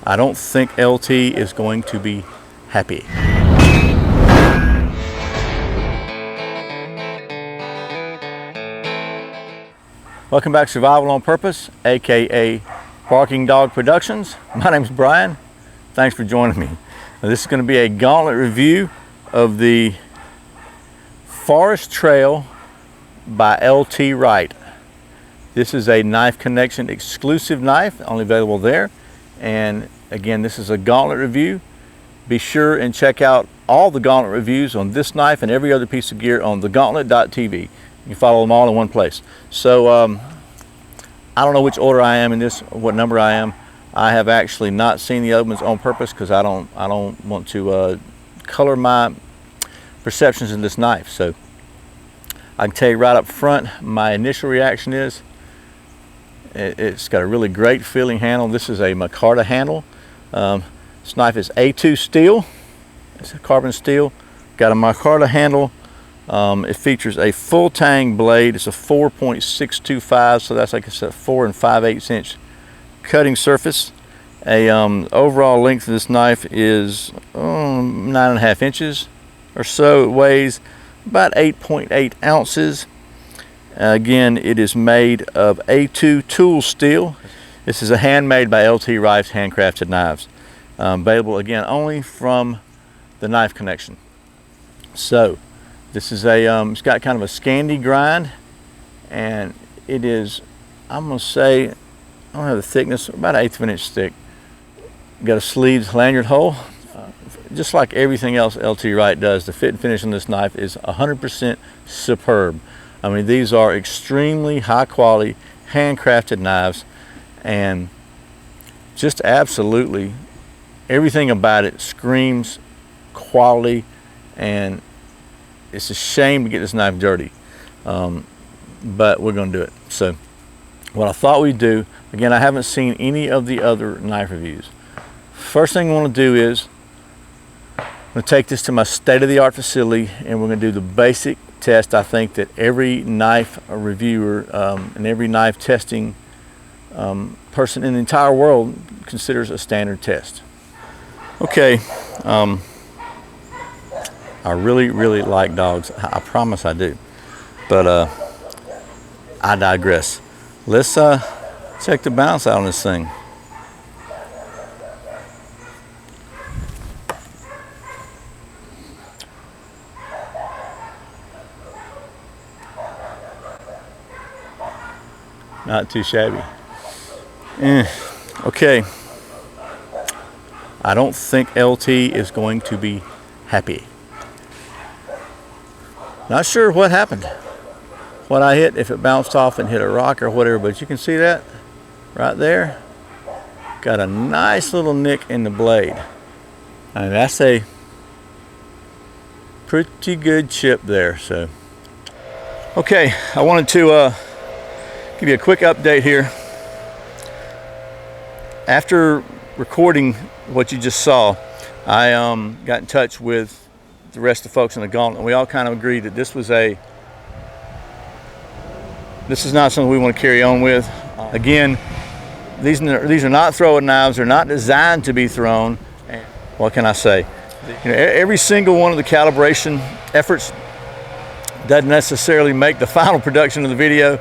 I don't think LT is going to be happy. Welcome back to Survival on Purpose, aka Barking Dog Productions. My name's Brian. Thanks for joining me. Now, this is going to be a Gauntlet review of the Forest Trail by LT Wright. This is a Knife Connection exclusive knife, only available there. And again, this is a Gauntlet review. Be sure and check out all the Gauntlet reviews on this knife and every other piece of gear on thegauntlet.tv. You can follow them all in one place. So I don't know which order I am in this, what number I am. I have actually not seen the other ones on purpose because I don't want to color my perceptions in this knife. So I can tell you right up front, my initial reaction is it's got a really great feeling handle. This is a micarta handle. This knife is A2 steel. It's a carbon steel. Got a micarta handle. It features a full tang blade. It's a 4.625, so that's like a 4 5/8 inch cutting surface. Overall length of this knife is 9.5 inches or so. It weighs about 8.8 ounces. Again, it is made of A2 tool steel. This is a handmade by LT Wright's handcrafted knives. Available again only from the Knife Connection. So this is a it's got kind of a Scandi grind, and it is, I'm gonna say, I don't have the thickness, about 1/8 of an inch thick. Got a sleeved lanyard hole. Just like everything else LT Wright does, the fit and finish on this knife is 100% superb. I mean, these are extremely high quality handcrafted knives, and just absolutely everything about it screams quality, and it's a shame to get this knife dirty, but we're going to do it. So what I thought we'd do, again, I haven't seen any of the other knife reviews. First thing I want to do is I'm going to take this to my state-of-the-art facility, and we're going to do the basic test I think that every knife reviewer and every knife testing person in the entire world considers a standard test. Okay, I really like dogs. I promise I do. But I digress. Let's check the balance out on this thing. Not too shabby. Okay. I don't think LT is going to be happy. Not sure what happened, what I hit, if it bounced off and hit a rock or whatever, but you can see that right there. Got a nice little nick in the blade. And that's a pretty good chip there. So, okay, I wanted to give you a quick update here. After recording what you just saw, I got in touch with the rest of the folks in the Gauntlet, and we all kind of agreed that this is not something we want to carry on with. Again, these are not throwing knives. They're not designed to be thrown. And what can I say? You know, every single one of the calibration efforts doesn't necessarily make the final production of the video.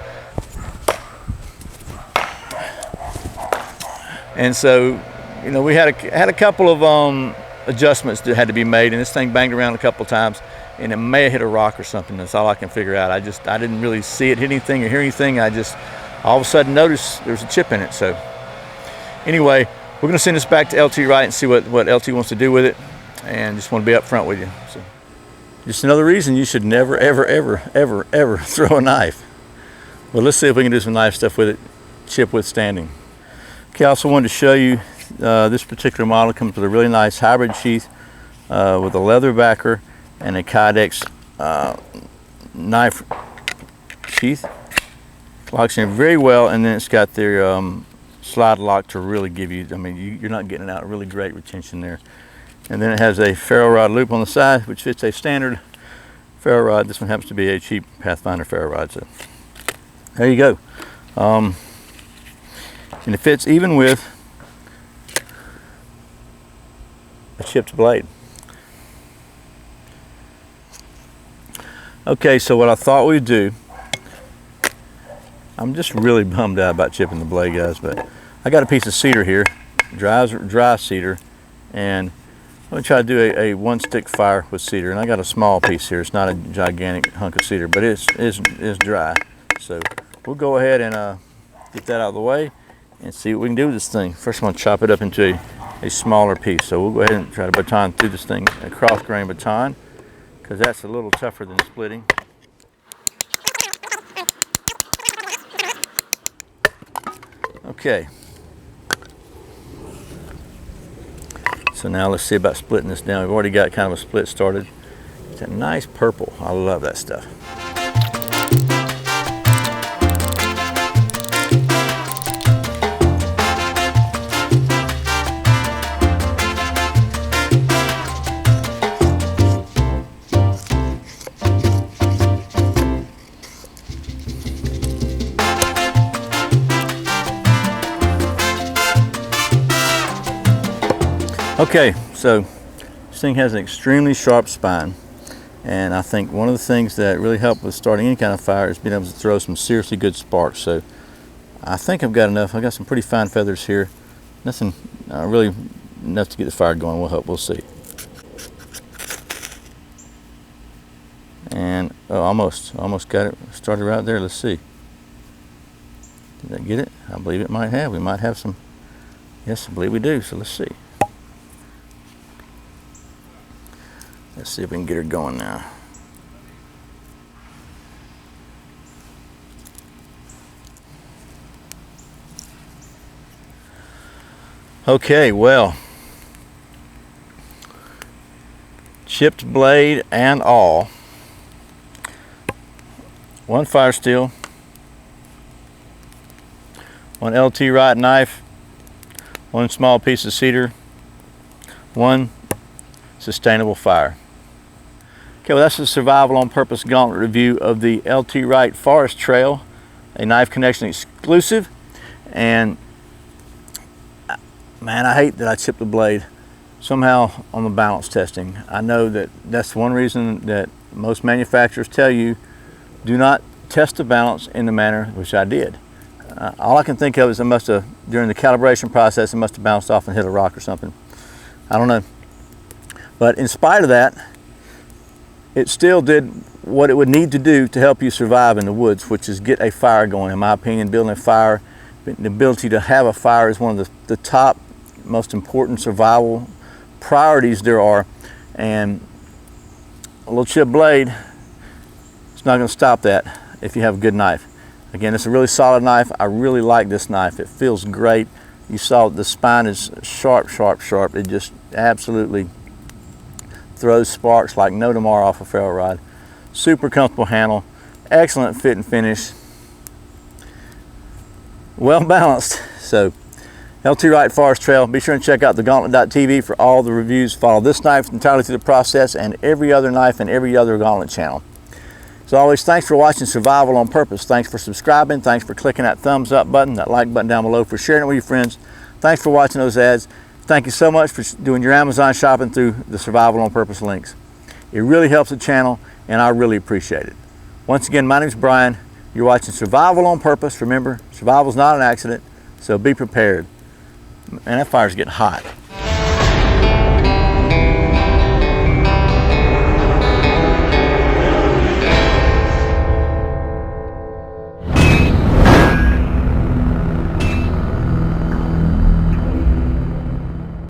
And so, you know, we had a couple of adjustments that had to be made, and this thing banged around a couple of times, and it may have hit a rock or something. That's all I can figure out. I didn't really see it hit anything or hear anything. I just all of a sudden noticed there's a chip in it. So anyway, we're going to send this back to LT Wright and see what LT wants to do with it, and just want to be up front with you. So just another reason you should never ever throw a knife. Well, let's see if we can do some knife stuff with it, chip withstanding. Okay, I also wanted to show you this particular model comes with a really nice hybrid sheath with a leather backer and a Kydex knife sheath. Locks in very well, and then it's got their slide lock to really give you, I mean, you're not getting out, really great retention there. And then it has a ferro rod loop on the side, which fits a standard ferro rod. This one happens to be a cheap Pathfinder ferro rod, so there you go. And it fits even with a chipped blade. Okay, so what I thought we'd do, I'm just really bummed out about chipping the blade, guys, but I got a piece of cedar here, dry cedar, and I'm going to try to do a one stick fire with cedar. And I got a small piece here. It's not a gigantic hunk of cedar, but it's dry. So we'll go ahead and get that out of the way and see what we can do with this thing. First I'm going to chop it up into a smaller piece. So we'll go ahead and try to baton through this thing, a cross grain baton, because that's a little tougher than splitting. Okay. So now let's see about splitting this down. We've already got kind of a split started. It's a nice purple. I love that stuff. Okay, so this thing has an extremely sharp spine, and I think one of the things that really helped with starting any kind of fire is being able to throw some seriously good sparks. So I think I've got enough. I've got some pretty fine feathers here. Nothing really enough to get the fire going. We'll see. And oh, almost got it started right there. Let's see. Did that get it? I believe it might have. We might have some. Yes, I believe we do. So let's see. Let's see if we can get her going now. Okay, well, chipped blade and all. One fire steel, one LT Wright knife, one small piece of cedar, one sustainable fire. Okay, well, that's the Survival on Purpose Gauntlet review of the LT Wright Forest Trail, a Knife Connection exclusive. And man, I hate that I chipped the blade somehow on the balance testing. I know that that's one reason that most manufacturers tell you do not test the balance in the manner which I did. All I can think of is I must have, during the calibration process, it must have bounced off and hit a rock or something. I don't know. But in spite of that, it still did what it would need to do to help you survive in the woods, which is get a fire going. In my opinion, building a fire, the ability to have a fire is one of the top most important survival priorities there are. And a little chipped blade, it's not going to stop that if you have a good knife. Again, it's a really solid knife. I really like this knife. It feels great. You saw the spine is sharp, sharp, sharp. It just absolutely throws sparks like no tomorrow off a ferro rod. Super comfortable handle, excellent fit and finish, well balanced. So LT Wright Forest Trail. Be sure and check out the Gauntlet.tv for all the reviews. Follow this knife entirely through the process and every other knife and every other Gauntlet channel. As always, thanks for watching Survival on Purpose. Thanks for subscribing. Thanks for clicking that thumbs up button, that like button down below, for sharing it with your friends. Thanks for watching those ads. Thank you so much for doing your Amazon shopping through the Survival on Purpose links. It really helps the channel, and I really appreciate it. Once again, my name is Brian. You're watching Survival on Purpose. Remember, survival is not an accident, so be prepared. Man, that fire's getting hot.